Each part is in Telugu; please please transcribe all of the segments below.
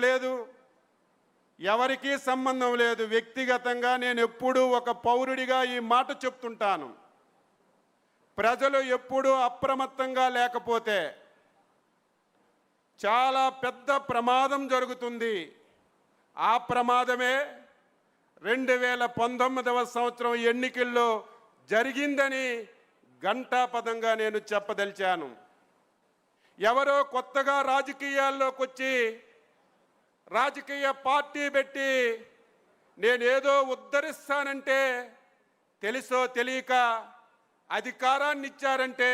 లేదు, ఎవరికీ సంబంధం లేదు. వ్యక్తిగతంగా నేను ఎప్పుడూ ఒక పౌరుడిగా ఈ మాట చెప్తుంటాను. ప్రజలు ఎప్పుడూ అప్రమత్తంగా లేకపోతే చాలా పెద్ద ప్రమాదం జరుగుతుంది. ఆ ప్రమాదమే 2019వ సంవత్సరం ఎన్నికల్లో జరిగిందని ఘంటాపథంగా నేను చెప్పదలిచాను. ఎవరో కొత్తగా రాజకీయాల్లోకి వచ్చి రాజకీయ పార్టీ పెట్టి నేనేదో ఉద్ధరిస్తానంటే, తెలుసో తెలియక అధికారాన్ని ఇచ్చారంటే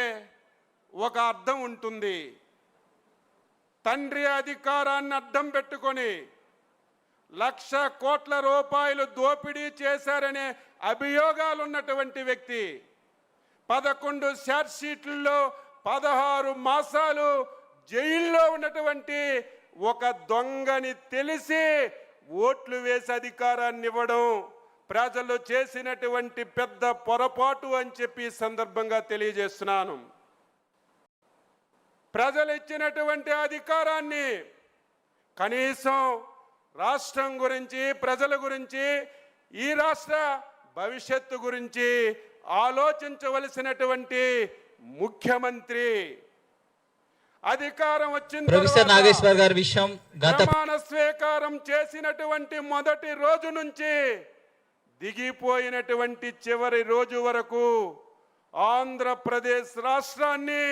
ఒక అర్థం ఉంటుంది. తండ్రి అధికారాన్ని అడ్డం పెట్టుకొని 1,00,000 కోట్ల రూపాయలు దోపిడీ చేశారనే అభియోగాలు ఉన్నటువంటి వ్యక్తి 11 ఛార్జ్షీట్లలో 16 మాసాలు జైల్లో ఉన్నటువంటి ఒక దొంగని తెలిసి ఓట్లు వేసి అధికారాన్ని ఇవ్వడం ప్రజలు చేసినటువంటి పెద్ద పొరపాటు అని చెప్పి సందర్భంగా తెలియజేస్తున్నాను. ప్రజలు ఇచ్చినటువంటి అధికారాన్ని కనీసం రాష్ట్రం గురించి, ప్రజల గురించి, ఈ రాష్ట్ర భవిష్యత్తు గురించి ఆలోచించవలసినటువంటి ముఖ్యమంత్రి అధికారం వచ్చిన ప్రొఫెసర్ నాగేశ్వర్ గారి విషయం ప్రమాణ స్వీకారం చేసినటువంటి మొదటి రోజు నుంచి దిగిపోయినటువంటి చివరి రోజు వరకు ఆంధ్రప్రదేశ్ రాష్ట్రాన్ని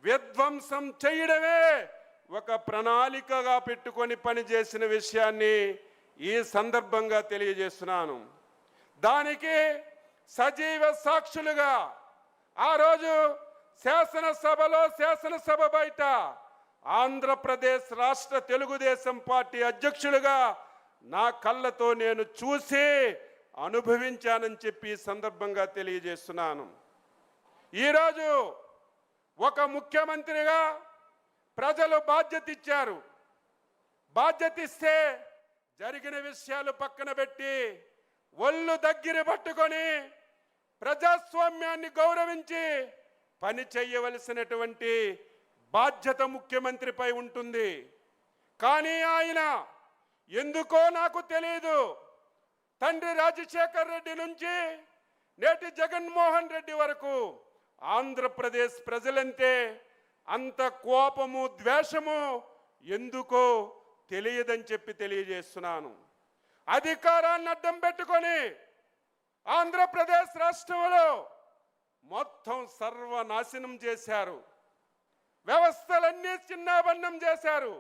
విధ్వంసం చేయడమే ఒక ప్రణాళికగా పెట్టుకొని పనిచేసిన విషయాన్ని ఈ సందర్భంగా తెలియజేస్తున్నాను. దానికి సజీవ సాక్షులుగా ఆ రోజు శాసనసభలో, శాసనసభ బయట ఆంధ్రప్రదేశ్ రాష్ట్ర తెలుగుదేశం పార్టీ అధ్యక్షులుగా నా కళ్ళతో నేను చూసి అనుభవించానని చెప్పి సందర్భంగా తెలియజేస్తున్నాను. ఈరోజు ఒక ముఖ్యమంత్రిగా ప్రజలు బాధ్యత ఇచ్చారు. బాధ్యత ఇస్తే జరిగిన విషయాలు పక్కన పెట్టి ఒళ్ళు దగ్గర పట్టుకొని ప్రజాస్వామ్యాన్ని గౌరవించి పని చేయవలసినటువంటి బాధ్యత ముఖ్యమంత్రిపై ఉంటుంది. కానీ ఆయన ఎందుకో నాకు తెలియదు, తండ్రి రాజశేఖర్ రెడ్డి నుంచి నేటి జగన్మోహన్ రెడ్డి వరకు ఆంధ్రప్రదేశ్ ప్రజలంటే అంత కోపము, ద్వేషము ఎందుకో తెలియదని చెప్పి తెలియజేస్తున్నాను. అధికారాన్ని అడ్డం పెట్టుకొని ఆంధ్రప్రదేశ్ రాష్ట్రంలో మొత్తం సర్వనాశనం చేశారు. వ్యవస్థలన్నీ చిన్నాభిన్నం చేశారు.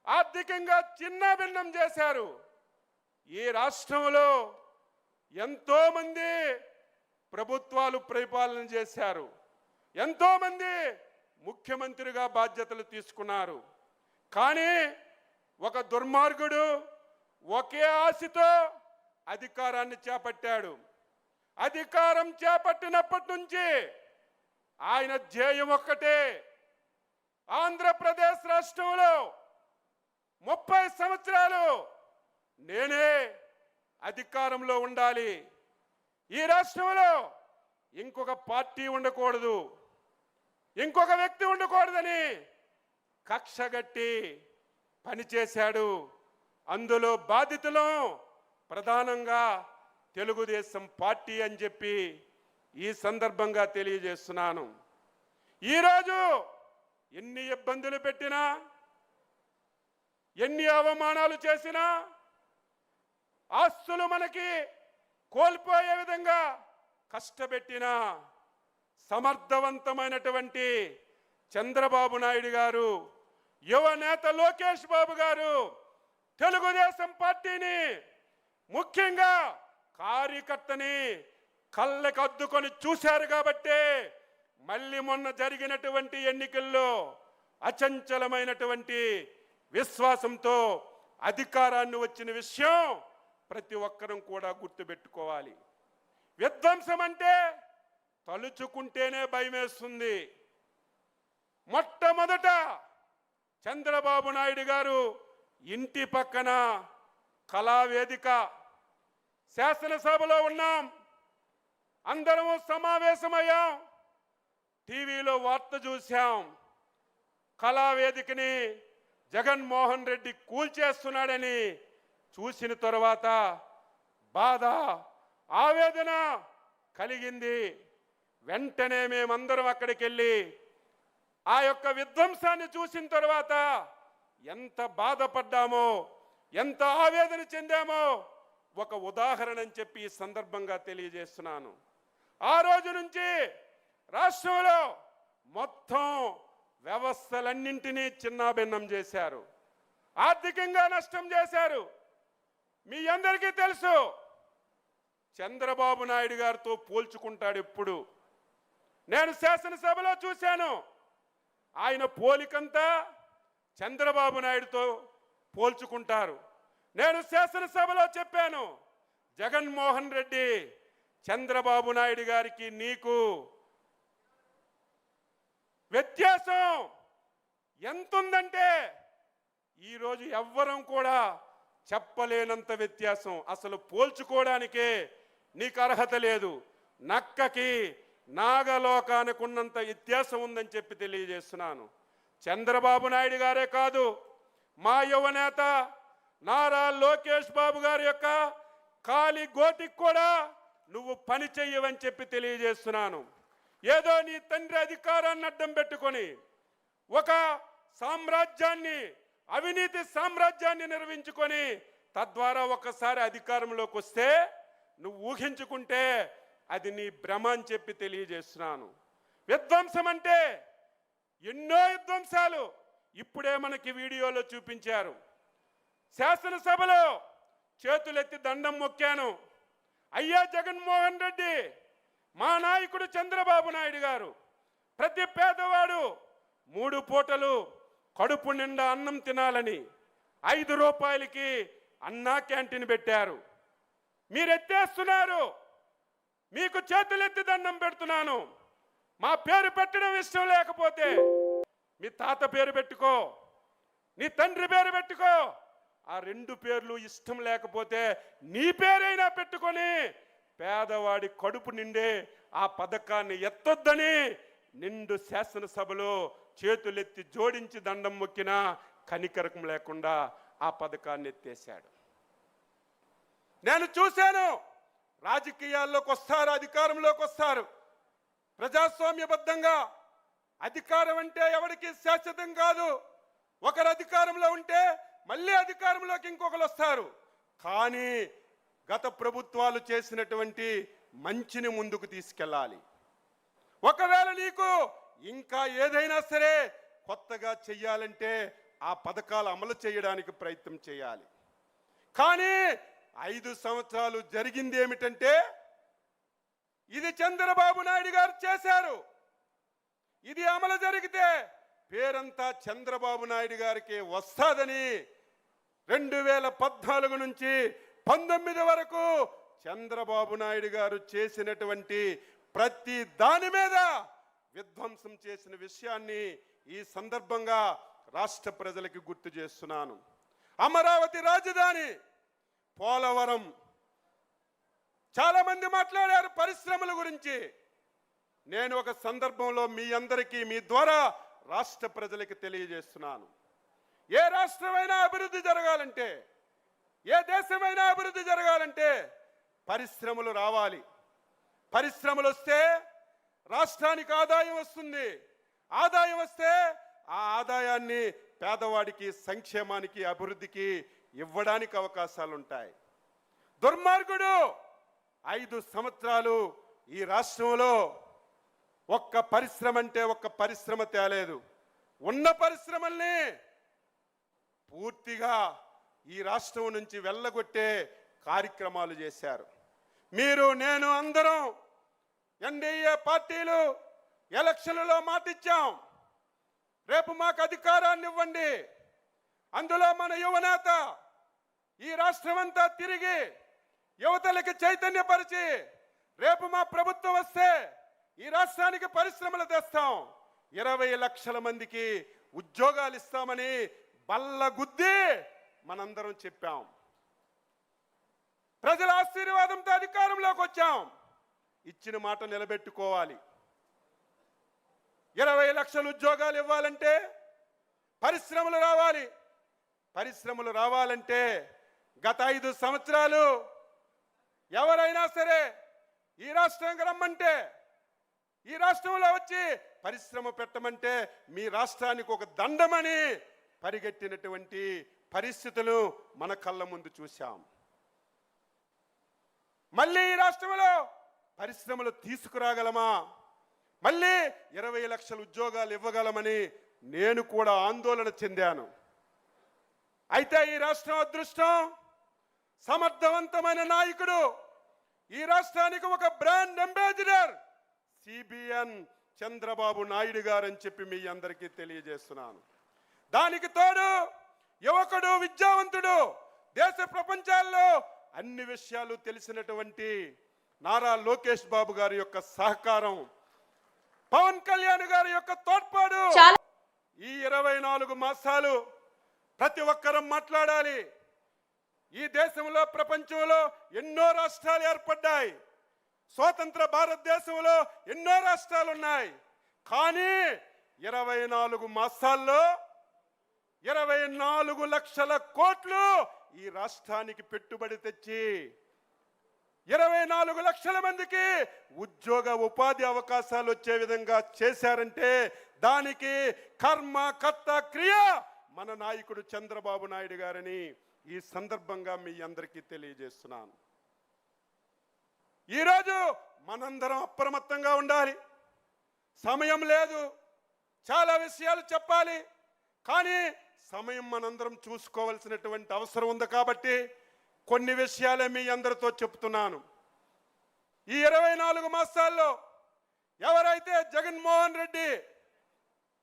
ఆర్థికంగా చిన్నాభిన్నం చేశారు. ఈ రాష్ట్రంలో ఎంతో మంది ప్రభుత్వాలు పరిపాలన చేశారు. ఎంతో మంది ముఖ్యమంత్రిగా బాధ్యతలు తీసుకున్నారు. కానీ ఒక దుర్మార్గుడు ఒకే ఆశతో అధికారాన్ని చేపట్టాడు. అధికారం చేపట్టినప్పటి నుంచి ఆయన ధ్యేయం ఒక్కటే, ఆంధ్రప్రదేశ్ రాష్ట్రంలో 30 సంవత్సరాలు నేనే అధికారంలో ఉండాలి, ఈ రాష్ట్రంలో ఇంకొక పార్టీ ఉండకూడదు, ఇంకొక వ్యక్తి ఉండకూడదని కక్షగట్టి పనిచేశాడు. అందులో బాధితులు ప్రధానంగా తెలుగుదేశం పార్టీ అని చెప్పి ఈ సందర్భంగా తెలియజేస్తున్నాను. ఈరోజు ఎన్ని ఇబ్బందులు పెట్టినా, ఎన్ని అవమానాలు చేసినా, ఆస్తులు మనకి కోల్పోయే విధంగా కష్టపెట్టినా సమర్థవంతమైనటువంటి చంద్రబాబు నాయుడు గారు, యువ నేత లోకేష్ బాబు గారు తెలుగుదేశం పార్టీని, ముఖ్యంగా కార్యకర్తని కళ్ళకద్దుకొని చూశారు. కాబట్టి మళ్ళీ మొన్న జరిగినటువంటి ఎన్నికల్లో అచంచలమైనటువంటి విశ్వాసంతో అధికారాన్ని వచ్చిన విషయం ప్రతి ఒక్కరం కూడా గుర్తుపెట్టుకోవాలి. విధ్వంసం అంటే తలుచుకుంటేనే భయమేస్తుంది. మొట్టమొదట చంద్రబాబు నాయుడు గారు ఇంటి పక్కన కళావేదిక, శాసనసభలో ఉన్నాం, అందరము సమావేశమయ్యాం, టీవీలో వార్త చూశాం. కళావేదికని జగన్మోహన్ రెడ్డి కూల్చేస్తున్నాడని చూసిన తర్వాత బాధ, ఆవేదన కలిగింది. వెంటనే మేమందరం అక్కడికి వెళ్ళి ఆ యొక్క విధ్వంసాన్ని చూసిన తర్వాత ఎంత బాధపడ్డామో, ఎంత ఆవేదన చెందామో ఒక ఉదాహరణ అని చెప్పి ఈ సందర్భంగా తెలియజేస్తున్నాను. ఆ రోజు నుంచి రాష్ట్రంలో మొత్తం వ్యవస్థలన్నింటినీ చిన్నాభిన్నం చేశారు, ఆర్థికంగా నష్టం చేశారు. మీ అందరికీ తెలుసు, చంద్రబాబు నాయుడు గారితో పోల్చుకుంటాడు ఎప్పుడు. నేను శాసనసభలో చూశాను, ఆయన పోలికంతా చంద్రబాబు నాయుడుతో పోల్చుకుంటారు. నేను శాసనసభలో చెప్పాను, జగన్మోహన్ రెడ్డి చంద్రబాబు నాయుడు గారికి నీకు వ్యత్యాసం ఎంతుందంటే ఈరోజు ఎవ్వరం కూడా చెప్పలేనంత వ్యత్యాసం. అసలు పోల్చుకోవడానికే నీకు అర్హత లేదు. నక్కకి నాగలోకానికి ఉన్నంత వ్యత్యాసం ఉందని చెప్పి తెలియజేస్తున్నాను. చంద్రబాబు నాయుడు గారే కాదు, మా యువనేత నారా లోకేష్ బాబు గారి యొక్క కాలి గోటికి కూడా నువ్వు పని చెయ్యవని చెప్పి తెలియజేస్తున్నాను. ఏదో నీ తండ్రి అధికారాన్ని అడ్డం పెట్టుకొని ఒక సామ్రాజ్యాన్ని, అవినీతి సామ్రాజ్యాన్ని నిర్మించుకొని తద్వారా ఒకసారి అధికారంలోకి వస్తే నువ్వు ఊహించుకుంటే అది నీ భ్రమ అని చెప్పి తెలియజేస్తున్నాను. విధ్వంసం అంటే ఎన్నో విధ్వంసాలు ఇప్పుడే మనకి వీడియోలో చూపించారు. శాసనసభలో చేతులెత్తి దండం మొక్కాను, అయ్యా జగన్మోహన్ రెడ్డి, మా నాయకుడు చంద్రబాబు నాయుడు గారు ప్రతి పేదవాడు 3 పూటలు కడుపు నిండా అన్నం తినాలని 5 రూపాయలకి అన్నా క్యాంటీన్ పెట్టారు. మీరు ఎత్తేస్తున్నారు, మీకు చేతులెత్తి దండం పెడుతున్నాను. మా పేరు పెట్టడం ఇష్టం లేకపోతే మీ తాత పేరు పెట్టుకో, నీ తండ్రి పేరు పెట్టుకో. ఆ 2 పేర్లు ఇష్టం లేకపోతే నీ పేరైనా పెట్టుకొని పేదవాడి కడుపు నిండే ఆ పథకాన్ని ఎత్తొద్దని నిండు శాసనసభలో చేతులెత్తి జోడించి దండం మొక్కినా కనికరకం లేకుండా ఆ పథకాన్ని ఎత్తేశాడు. నేను చూశాను, రాజకీయాల్లోకి వస్తారు, అధికారంలోకి వస్తారు, ప్రజాస్వామ్యబద్ధంగా. అధికారం అంటే ఎవరికి శాశ్వతం కాదు. ఒకరు అధికారంలో ఉంటే మళ్ళీ అధికారంలోకి ఇంకొకరు వస్తారు. కానీ గత ప్రభుత్వాలు చేసినటువంటి మంచిని ముందుకు తీసుకెళ్ళాలి. ఒకవేళ నీకు ఇంకా ఏదైనా సరే కొత్తగా చెయ్యాలంటే ఆ పథకాలు అమలు చేయడానికి ప్రయత్నం చేయాలి. కానీ 5 సంవత్సరాలు జరిగింది ఏమిటంటే, ఇది చంద్రబాబు నాయుడు గారు చేశారు. ఇది అమలు జరిగితే పేరంతా చంద్రబాబు నాయుడు గారికి వస్తాదని 2014 నుంచి 19 వరకు చంద్రబాబు నాయుడు గారు చేసినటువంటి ప్రతి దాని మీద విధ్వంసం చేసిన విషయాన్ని ఈ సందర్భంగా రాష్ట్ర ప్రజలకు గుర్తు చేస్తున్నాను. అమరావతి రాజధాని, పోలవరం, చాలా మంది మాట్లాడారు పరిశ్రమల గురించి. నేను ఒక సందర్భంలో మీ అందరికీ మీ ద్వారా రాష్ట్ర ప్రజలకు తెలియజేస్తున్నాను, ఏ రాష్ట్రమైనా అభివృద్ధి జరగాలంటే, ఏ దేశమైనా అభివృద్ధి జరగాలంటే పరిశ్రమలు రావాలి. పరిశ్రమలు వస్తే రాష్ట్రానికి ఆదాయం వస్తుంది. ఆదాయం వస్తే ఆ ఆదాయాన్ని పేదవాడికి, సంక్షేమానికి, అభివృద్ధికి ఇవ్వడానికి అవకాశాలు ఉంటాయి. దుర్మార్గుడు 5 సంవత్సరాలు ఈ రాష్ట్రంలో ఒక్క పరిశ్రమ అంటే ఒక్క పరిశ్రమ తేలేదు. ఉన్న పరిశ్రమల్ని పూర్తిగా ఈ రాష్ట్రం నుంచి వెళ్ళగొట్టే కార్యక్రమాలు చేశారు. మీరు, నేను, అందరం ఎన్డీఏ పార్టీలు ఎలక్షన్లలో మాటిచ్చాం, రేపు మాకు అధికారాన్ని ఇవ్వండి. అందులో మన యువనేత ఈ రాష్ట్రమంతా తిరిగి యువతలకి చైతన్యపరిచి, రేపు మా ప్రభుత్వం వస్తే ఈ రాష్ట్రానికి పరిశ్రమలు తెస్తాం, 20 లక్షల మందికి ఉద్యోగాలు ఇస్తామని బల్లగుద్ది మనందరం చెప్పాం. ప్రజల ఆశీర్వాదంతో అధికారంలోకి వచ్చాం. ఇచ్చిన మాట నిలబెట్టుకోవాలి. 20 లక్షల ఉద్యోగాలు ఇవ్వాలంటే పరిశ్రమలు రావాలి. పరిశ్రమలు రావాలంటే గత 5 సంవత్సరాలు ఎవరైనా సరే ఈ రాష్ట్రానికి రమ్మంటే, ఈ రాష్ట్రంలో వచ్చి పరిశ్రమ పెట్టమంటే మీ రాష్ట్రానికి ఒక దండమని పరిగెట్టినటువంటి పరిస్థితులు మన కళ్ళ ముందు చూశాం. మళ్ళీ ఈ రాష్ట్రంలో పరిశ్రమలు తీసుకురాగలమా, మళ్ళీ 20 లక్షల ఉద్యోగాలు ఇవ్వగలమని నేను కూడా ఆందోళన చెందాను. అయితే ఈ రాష్ట్రం అదృష్టం, సమర్థవంతమైన నాయకుడు, ఈ రాష్ట్రానికి ఒక brand ambassador CBN Chandrababu Naidu గారు అని చెప్పి మీ అందరికీ తెలియజేస్తున్నాను. దానికి తోడు యువకుడు, విద్యావంతుడు, దేశ ప్రపంచాల్లో అన్ని విషయాలు తెలిసినటువంటి నారా లోకేష్ బాబు గారి యొక్క సహకారం, పవన్ కళ్యాణ్ గారి యొక్క తోడ్పాటు, ఈ 24 మాసాలు ప్రతి ఒక్కరం మాట్లాడాలి. ఈ దేశంలో, ప్రపంచంలో ఎన్నో రాష్ట్రాలు ఏర్పడ్డాయి. స్వతంత్ర భారతదేశంలో ఎన్నో రాష్ట్రాలు ఉన్నాయి. కానీ 24 మాసాల్లో 24 లక్షల కోట్లు ఈ రాష్ట్రానికి పెట్టుబడి తెచ్చి 24 లక్షల మందికి ఉద్యోగ ఉపాధి అవకాశాలు వచ్చే విధంగా చేశారంటే దానికి కర్మ కర్త క్రియ మన నాయకుడు చంద్రబాబు నాయుడు గారని ఈ సందర్భంగా మీ అందరికీ తెలియజేస్తున్నాను. ఈరోజు మనందరం అప్రమత్తంగా ఉండాలి. సమయం లేదు, చాలా విషయాలు చెప్పాలి, కానీ సమయం మనందరం చూసుకోవాల్సినటువంటి అవసరం ఉంది. కాబట్టి కొన్ని విషయాలే మీ అందరితో చెప్తున్నాను. ఈ 24 మాసాల్లో ఎవరైతే జగన్మోహన్ రెడ్డి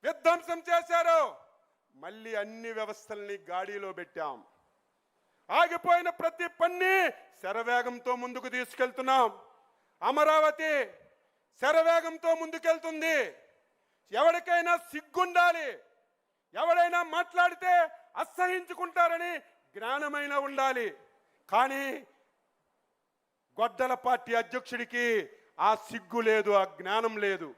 విధ్వంసం చేశారో మళ్ళీ అన్ని వ్యవస్థల్ని గాడిలో పెట్టాం. ఆగిపోయిన ప్రతి పని శరవేగంతో ముందుకు తీసుకెళ్తున్నాం. అమరావతి శరవేగంతో ముందుకెళ్తుంది. ఎవరికైనా సిగ్గుండాలి, ఎవరైనా మాట్లాడితే అసహించుకుంటారని జ్ఞానమైన ఉండాలి. కానీ గొడ్డల పార్టీ అధ్యక్షుడికి ఆ సిగ్గు లేదు, ఆ జ్ఞానం లేదు.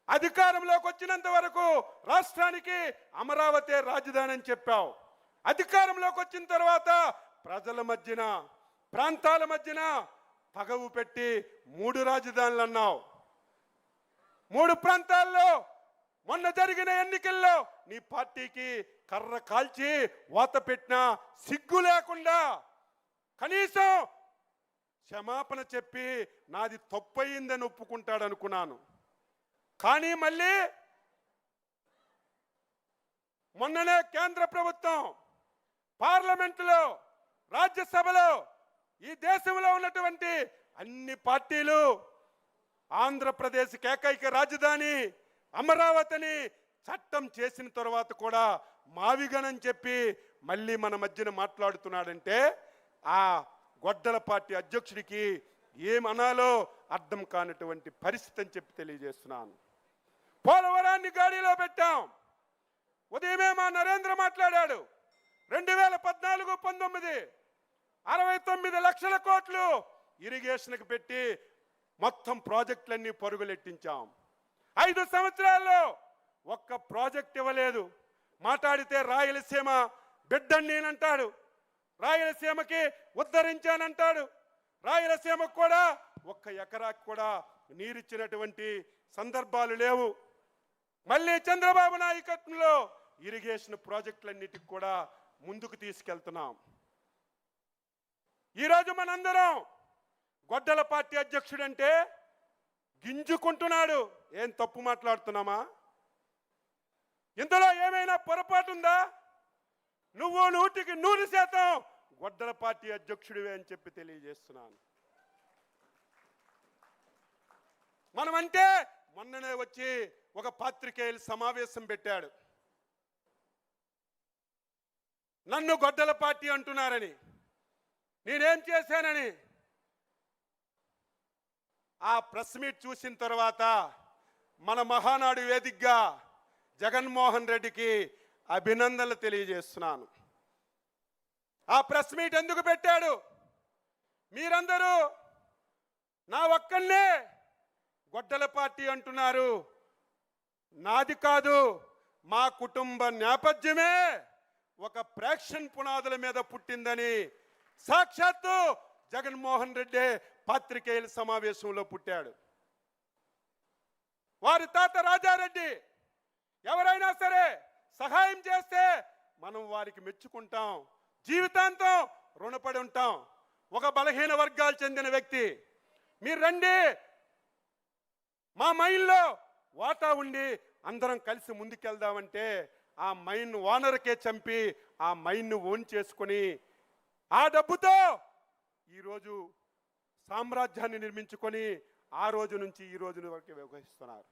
అధికారంలోకి వచ్చినంత వరకు రాష్ట్రానికి అమరావతి రాజధాని అని చెప్పావు. అధికారంలోకి వచ్చిన తర్వాత ప్రజల మధ్యన, ప్రాంతాల మధ్యన పగవు పెట్టి 3 రాజధానులు అన్నావు. 3 ప్రాంతాల్లో మొన్న జరిగిన ఎన్నికల్లో నీ పార్టీకి కర్ర కాల్చి వాత పెట్టిన సిగ్గు లేకుండా కనీసం క్షమాపణ చెప్పి నాది తప్పయిందని ఒప్పుకుంటాడు అనుకున్నాను. కానీ మళ్ళీ మొన్ననే కేంద్ర ప్రభుత్వం పార్లమెంటులో, రాజ్యసభలో ఈ దేశంలో ఉన్నటువంటి అన్ని పార్టీలు ఆంధ్రప్రదేశ్ ఏకైక రాజధాని అమరావతిని చట్టం చేసిన తర్వాత కూడా మావిగనని చెప్పి మళ్ళీ మన మధ్యన మాట్లాడుతున్నాడంటే ఆ గొడ్డల పార్టీ అధ్యక్షుడికి ఏమనాలో అర్థం కానటువంటి పరిస్థితి అని చెప్పి తెలియజేస్తున్నాను. పోలవరాన్ని గాడిలో పెట్టాం. ఉదయమే మా నరేంద్ర మాట్లాడాడు. 2014-19 69 లక్షల కోట్లు ఇరిగేషన్కి పెట్టి మొత్తం ప్రాజెక్టులన్నీ పరుగులెట్టించాం. 5 సంవత్సరాల్లో ఒక్క ప్రాజెక్ట్ ఇవ్వలేదు. మాట్లాడితే రాయలసీమ బిడ్డని నేనంటాడు, రాయలసీమకి ఉద్ధరించానంటాడు. రాయలసీమకు కూడా 1 ఎకరాకి కూడా నీరిచ్చినటువంటి సందర్భాలు లేవు. మళ్ళీ చంద్రబాబు నాయకత్వంలో ఇరిగేషన్ ప్రాజెక్టులన్నిటికి కూడా ముందుకు తీసుకెళ్తున్నాం. ఈరోజు మనందరం గొడ్డల పార్టీ అధ్యక్షుడంటే గింజుకుంటున్నాడు. ఏం తప్పు మాట్లాడుతున్నామా? ఇందులో ఏమైనా పొరపాటు ఉందా? నువ్వు 100% గొడ్డల పార్టీ అధ్యక్షుడివే అని చెప్పి తెలియజేస్తున్నాను. మనమంటే మొన్ననే వచ్చి ఒక పాత్రికేయుల సమావేశం పెట్టాడు. నన్ను గొడ్డల పార్టీ అంటున్నారని, నేనేం చేశానని. ఆ ప్రెస్ మీట్ చూసిన తర్వాత మన మహానాడు వేదికగా జగన్మోహన్ రెడ్డికి అభినందనలు తెలియజేస్తున్నాను. ఆ ప్రెస్ మీట్ ఎందుకు పెట్టాడు? మీరందరూ నా ఒక్కళ్ళే గొడ్డల పార్టీ అంటున్నారు. నాది కాదు, మా కుటుంబ నేపథ్యమే ఒక ప్రేక్షణ పునాదుల మీద పుట్టిందని సాక్షాత్తు జగన్మోహన్ రెడ్డి పాత్రికేయుల సమావేశంలో పుట్టాడు. వారి తాత రాజారెడ్డి ఎవరైనా సరే సహాయం చేస్తే మనం వారికి మెచ్చుకుంటాం, జీవితాంతం రుణపడి ఉంటాం. ఒక బలహీన వర్గాలు చెందిన వ్యక్తి మీరు రండి, మా మైన్లో వాటా ఉండి అందరం కలిసి ముందుకెళ్దామంటే ఆ మైన్ ఓనర్కే చంపి ఆ మైన్ను ఓన్ చేసుకొని ఆ డబ్బుతో ఈరోజు సామ్రాజ్యాన్ని నిర్మించుకొని ఆ రోజు నుంచి ఈ రోజు వరకు వ్యవహరిస్తున్నారు.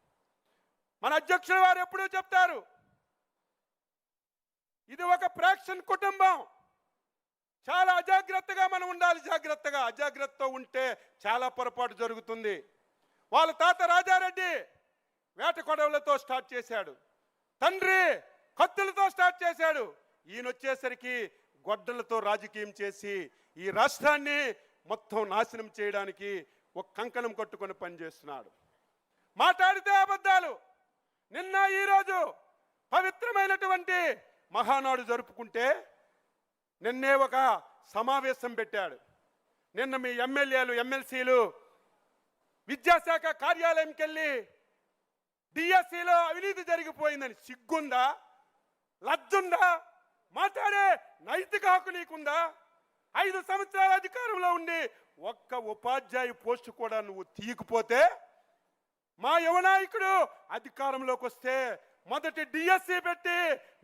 మన అధ్యక్షుల వారు ఎప్పుడూ చెప్తారు, ఇది ఒక ప్రేక్షణ కుటుంబం, చాలా అజాగ్రత్తగా మనం ఉండాలి. జాగ్రత్తగా, అజాగ్రత్తతో ఉంటే చాలా పొరపాటు జరుగుతుంది. వాళ్ళ తాత రాజారెడ్డి వేట కొడవలతో స్టార్ట్ చేశాడు, తండ్రి కత్తులతో స్టార్ట్ చేశాడు, ఈయన వచ్చేసరికి గొడ్డలతో రాజకీయం చేసి ఈ రాష్ట్రాన్ని మొత్తం నాశనం చేయడానికి ఒక కంకణం కట్టుకొని పనిచేస్తున్నాడు. మాట్లాడితే అబద్ధాలు. నిన్న ఈరోజు పవిత్రమైనటువంటి మహానాడు జరుపుకుంటే నిన్నే ఒక సమావేశం పెట్టాడు. నిన్న మీ ఎమ్మెల్యేలు ఎమ్మెల్సీలు విద్యాశాఖ కార్యాలయంకి వెళ్ళి డిఎస్సిలో అవినీతి జరిగిపోయిందని సిగ్గుందా, లజ్జుందా, మాట్లాడే నైతిక హక్కు నీకుందా? 5 సంవత్సరాల అధికారంలో ఉండి ఒక్క ఉపాధ్యాయు పోస్టు కూడా నువ్వు తీయకపోతే మా యువ నాయకుడు అధికారంలోకి వస్తే మొదటి డిఎస్సి పెట్టి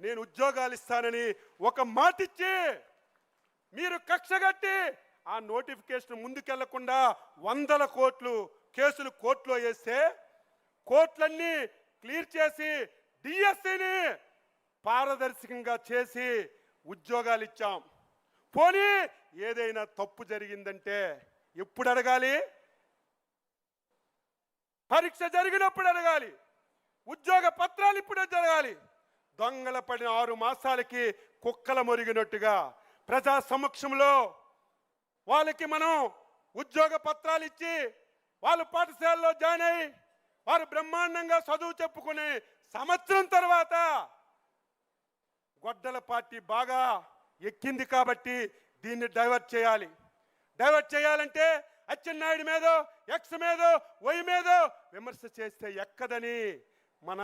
నేను ఉద్యోగాలు ఇస్తానని ఒక మాటిచ్చి మీరు కక్షగట్టి ఆ నోటిఫికేషన్ ముందుకెళ్లకుండా 100 కోట్లు కేసులు కోర్టులో వేస్తే కోర్టులన్నీ క్లియర్ చేసి డిఎస్సిని పారదర్శకంగా చేసి ఉద్యోగాలు ఇచ్చాం. పోనీ ఏదైనా తప్పు జరిగిందంటే ఎప్పుడు అడగాలి? పరీక్ష జరిగినప్పుడు అడగాలి, ఉద్యోగ పత్రాలు ఇప్పుడు జరగాలి. దొంగల పడిన 6 మాసాలకి కుక్కల మొరిగినట్టుగా ప్రజా సమక్షంలో వాళ్ళకి మనం ఉద్యోగ పత్రాలు ఇచ్చి వాళ్ళు పాఠశాలలో జాయిన్ అయ్యి వారు బ్రహ్మాండంగా చదువు చెప్పుకుని సంవత్సరం తర్వాత గొడ్డల పార్టీ బాగా ఎక్కింది కాబట్టి దీన్ని డైవర్ట్ చేయాలి. డైవర్ట్ చేయాలంటే అచ్చెన్నాయుడు మీదో ఎక్స్ మీదో వై మీదో విమర్శ చేస్తే ఎక్కదని మన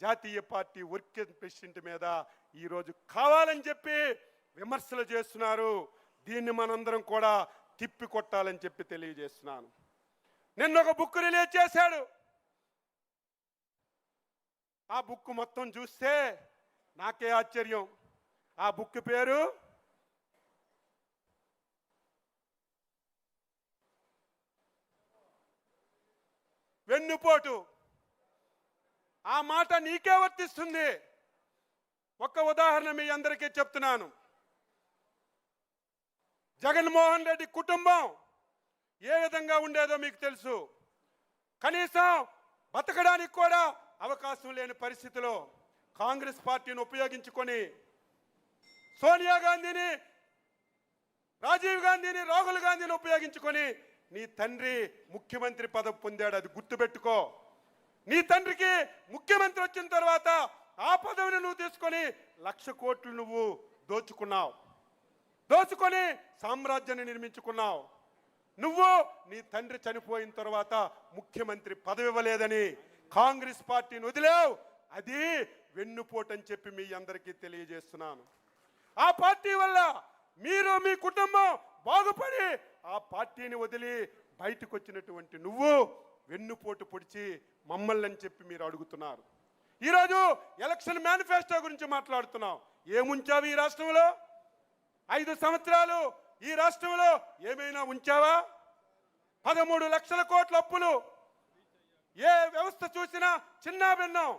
జాతీయ పార్టీ వర్కింగ్ ప్రెసిడెంట్ మీద ఈరోజు కావాలని చెప్పి విమర్శలు చేస్తున్నారు. దీన్ని మనందరం కూడా తిప్పి కొట్టాలని చెప్పి తెలియజేస్తున్నాను. నిన్న ఒక బుక్ రిలీజ్ చేశాడు. ఆ బుక్ మొత్తం చూస్తే నాకే ఆశ్చర్యం. ఆ బుక్ పేరు వెన్నుపోటు. ఆ మాట నీకే వర్తిస్తుంది. ఒక్క ఉదాహరణ మీ అందరికీ చెప్తున్నాను. జగన్మోహన్ రెడ్డి కుటుంబం ఏ విధంగా ఉండేదో మీకు తెలుసు. కనీసం బతకడానికి కూడా అవకాశం లేని పరిస్థితిలో కాంగ్రెస్ పార్టీని ఉపయోగించుకొని సోనియా గాంధీని, రాజీవ్ గాంధీని, రాహుల్ గాంధీని ఉపయోగించుకొని నీ తండ్రి ముఖ్యమంత్రి పదవి పొందాడు. అది గుర్తుపెట్టుకో. నీ తండ్రికి ముఖ్యమంత్రి వచ్చిన తర్వాత ఆ పదవిని నువ్వు తీసుకొని 1,00,000 కోట్లు నువ్వు దోచుకున్నావు. దోచుకొని సామ్రాజ్యాన్ని నిర్మించుకున్నావు. నువ్వు నీ తండ్రి చనిపోయిన తర్వాత ముఖ్యమంత్రి పదవి ఇవ్వలేదని కాంగ్రెస్ పార్టీని వదిలేవు. అది వెన్నుపోటు అని చెప్పి మీ అందరికీ తెలియజేస్తున్నాను. ఆ పార్టీ వల్ల మీరు మీ కుటుంబం బాగుపడి ఆ పార్టీని వదిలి బయటకు వచ్చినటువంటి నువ్వు వెన్నుపోటు పొడిచి మమ్మల్ని అని చెప్పి మీరు అడుగుతున్నారు. ఈరోజు ఎలక్షన్ మేనిఫెస్టో గురించి మాట్లాడుతున్నావు. ఏముంచావు ఈ రాష్ట్రంలో? 5 సంవత్సరాలు ఈ రాష్ట్రంలో ఏమైనా ఉంచావా? 13 లక్షల కోట్ల అప్పులు. ఏ వ్యవస్థ చూసినా చిన్న భిన్నం.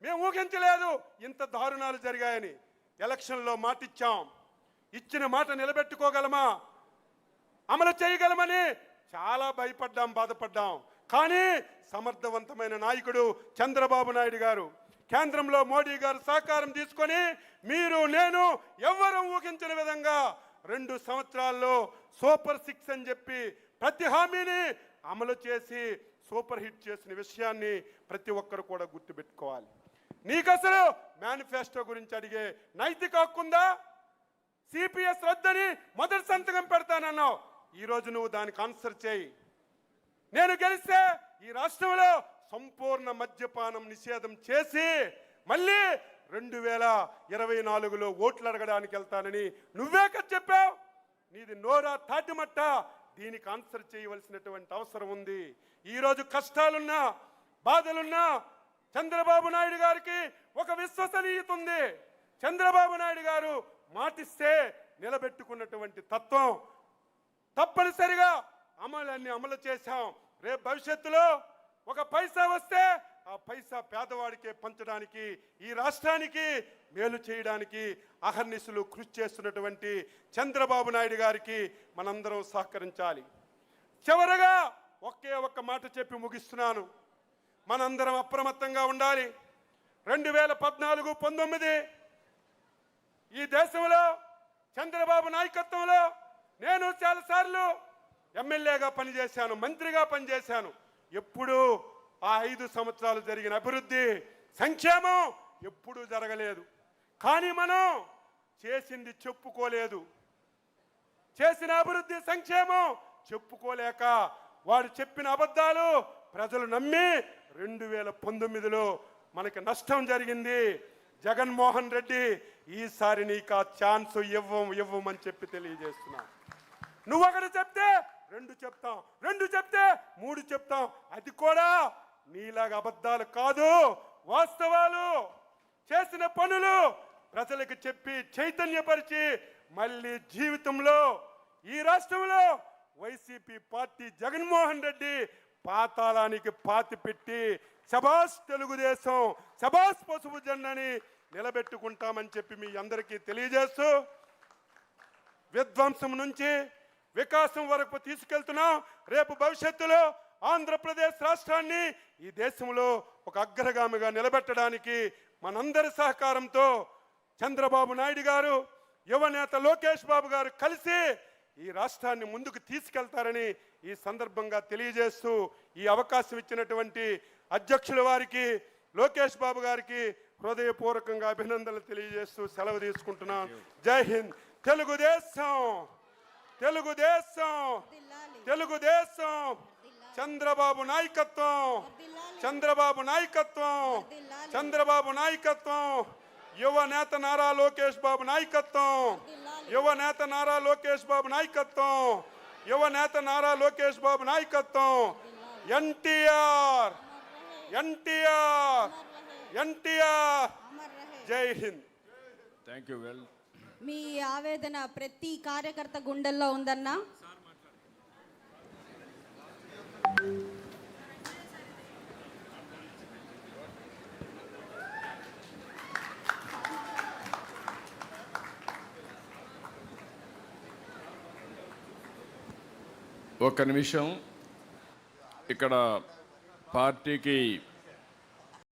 మేము ఊహించలేదు ఇంత దారుణాలు జరిగాయని. ఎలక్షన్లో మాట ఇచ్చాం. ఇచ్చిన మాట నిలబెట్టుకోగలమా, అమలు చేయగలమని చాలా భయపడ్డాం, బాధపడ్డాం. కానీ సమర్థవంతమైన నాయకుడు చంద్రబాబు నాయుడు గారు, కేంద్రంలో మోడీ గారు సహకారం తీసుకొని మీరు నేను ఎవ్వరూ ఊహించిన విధంగా 2 సంవత్సరాల్లో సూపర్ 6 అని చెప్పి ప్రతి హామీని అమలు చేసి సూపర్ హిట్ చేసిన విషయాన్ని ప్రతి ఒక్కరు కూడా గుర్తుపెట్టుకోవాలి. నీకు అసలు మేనిఫెస్టో గురించి అడిగే నైతిక హక్కుందా? సిపిఎస్ రద్దని మొదటి సంతకం పెడతానన్నావు, ఈరోజు నువ్వు దానికి ఆన్సర్ చేయి. నేను గెలిస్తే ఈ రాష్ట్రంలో సంపూర్ణ మద్యపానం నిషేధం చేసి మళ్ళీ 2024లో ఓట్లు అడగడానికి వెళ్తానని నువ్వే కదా చెప్పావు. నీది నోరా తాటిమట్ట. దీనికి ఆన్సర్ చేయవలసినటువంటి అవసరం ఉంది. ఈరోజు కష్టాలున్నా బాధలున్నా చంద్రబాబు నాయుడు గారికి ఒక విశ్వసనీయత ఉంది. చంద్రబాబు నాయుడు గారు మాటిస్తే నిలబెట్టుకున్నటువంటి తత్వం. తప్పనిసరిగా అమలు చేశాం. రేపు భవిష్యత్తులో ఒక పైసా వస్తే ఆ పైసా పేదవాడికే పంచడానికి, ఈ రాష్ట్రానికి మేలు చేయడానికి అహర్నిశలు కృషి చేస్తున్నటువంటి చంద్రబాబు నాయుడు గారికి మనందరం సహకరించాలి. చివరగా ఒకే ఒక్క మాట చెప్పి ముగిస్తున్నాను. మనందరం అప్రమత్తంగా ఉండాలి. 2014-19 ఈ దేశంలో చంద్రబాబు నాయకత్వంలో నేను చాలాసార్లు ఎమ్మెల్యేగా పనిచేశాను, మంత్రిగా పనిచేశాను. ఎప్పుడూ ఆ 5 సంవత్సరాలు జరిగిన అభివృద్ధి సంక్షేమం ఎప్పుడూ జరగలేదు. కానీ మనం చేసింది చెప్పుకోలేదు. చేసిన అభివృద్ధి సంక్షేమం చెప్పుకోలేక వాడు చెప్పిన అబద్ధాలు ప్రజలు నమ్మి 2019లో మనకి నష్టం జరిగింది. జగన్మోహన్ రెడ్డి, ఈసారి నీకు ఆ ఛాన్స్ ఇవ్వమని చెప్పి తెలియజేస్తున్నా. నువ్వు ఒకటి చెప్తే 2 చెప్తాం, 2 చెప్తే 3 చెప్తాం. అది కూడా నీలాగా అబద్ధాలు కాదు, వాస్తవాలు. చేసిన పనులు ప్రజలకు చెప్పి చైతన్యపరిచి మళ్ళీ జీవితంలో ఈ రాష్ట్రంలో వైసీపీ పార్టీ జగన్మోహన్ రెడ్డి పాతాళానికి పాతి పెట్టి శబాష్ తెలుగుదేశం, శబాష్ పసుపు జెండాని నిలబెట్టుకుంటామని చెప్పి మీ అందరికీ తెలియజేస్తూ విధ్వంసం నుంచి వికాసం వరకు తీసుకెళ్తున్నాం. రేపు భవిష్యత్తులో ఆంధ్రప్రదేశ్ రాష్ట్రాన్ని ఈ దేశంలో ఒక అగ్రగామిగా నిలబెట్టడానికి మనందరి సహకారంతో చంద్రబాబు నాయుడు గారు, యువనేత లోకేష్ బాబు గారు కలిసి ఈ రాష్ట్రాన్ని ముందుకు తీసుకెళ్తారని ఈ సందర్భంగా తెలియజేస్తూ ఈ అవకాశం ఇచ్చినటువంటి అధ్యక్షుల వారికి, లోకేష్ బాబు గారికి హృదయపూర్వకంగా అభినందనలు తెలియజేస్తూ సెలవు తీసుకుంటున్నాను. జై హింద్. తెలుగుదేశం, తెలుగుదేశం, తెలుగుదేశం. చంద్రబాబు నాయకత్వం, చంద్రబాబు నాయకత్వం, చంద్రబాబు నాయకత్వం. యువ నేత నారా లోకేష్ బాబు నాయకత్వం, యువ నేత నారా లోకేష్ బాబు నాయకత్వం, యువ నేత నారా లోకేష్ బాబు నాయకత్వం. ఎన్టీఆర్, ఎన్టీఆర్, ఎన్టీఆర్. జై హింద్. Thank you. వెల్, మీ ఆవేదన ప్రతి కార్యకర్త గుండెల్లో ఉందన్నా. ఒక్క నిమిషం. ఇక్కడ పార్టీకి